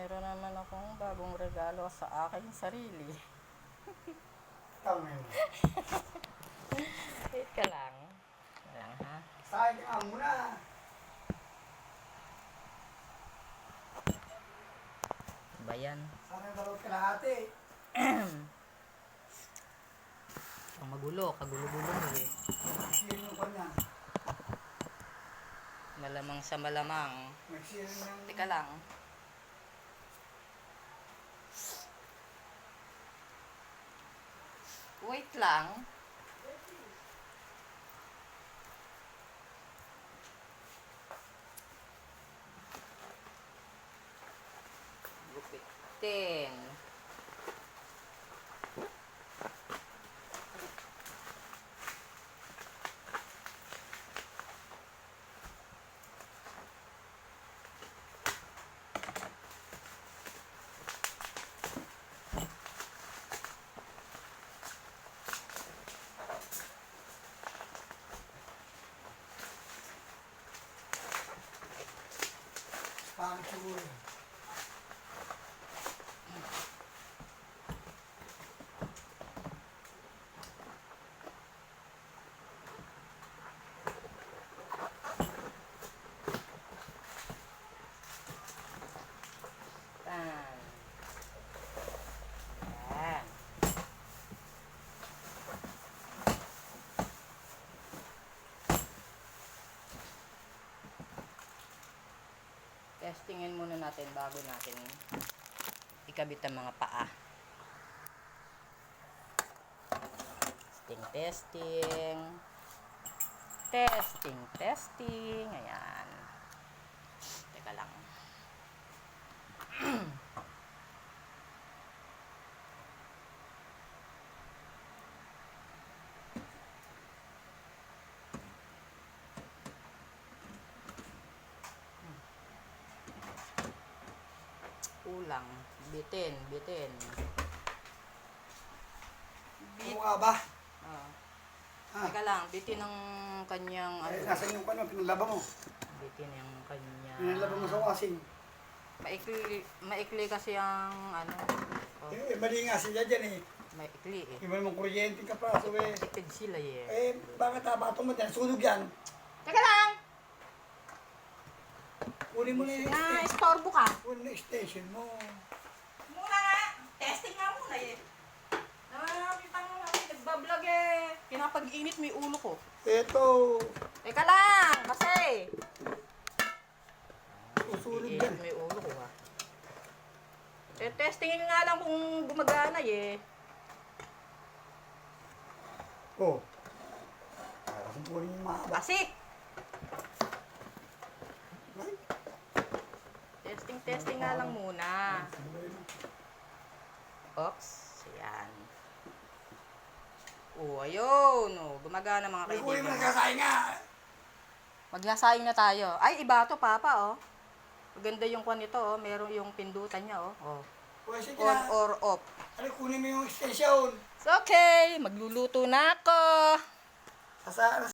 Meron naman akong bagong regalo sa aking sarili. Tama yun. Wait ka lang. Walang ha? Sayang ka muna. Ba yan? Sana yung balot ka lahati. Ang magulo, kagulo-gulo mo eh. Sino ko niya? Malamang sa malamang. Nagsirin ng... Teka lang. Wait lang. Gupitin. Pangit siguro yun. Yan. Yan. Testingin muna natin bago natin ikabit ang mga paa. Testing. Testing. Ayan. Teka lang. Kulang. Bitin. Mukha ba? Oh. Ha? Teka lang, bitin ang kanyang Eh, nasan yung kano? Pinalaba mo. bitin ang kanyang Pinalaba mo sa wasing. maikli kasi ang oh, Eh, mali nga sila dyan eh. maikli eh. Iba namang kuryente ka pa. So eh. Tipid sila eh. Eh, bakit batong mo dyan? Sunog yan. Teka lang! Kunin mo na yung Istorbo ka. Kunin na yung station mo. Muna nga! Testing nga muna eh. Nakakita mo na nagbablog eh. Pinapag-init mo yung ulo ko. Eto. Teka lang! Kasi! Susunog Iinit yan. mo yung ulo ko ha. Eh, testingin nga lang kung gumagana eh. Oh. Para kung kunin yung mahaba. Basik! Ay. Testing nga lang muna. Oops. Ayan. Oh, ayun. Oh, gumagana mga May kunin mo kaibigan. nagkakain nga. Maghasayang na tayo. Ay, iba to, Papa, oh. Maganda yung kwan nito, oh. Meron yung pindutan niya, oh. Oh. Pwede On na. or off. Ano, kunin mo yung station. It's okay. Magluluto na ako. Sasa,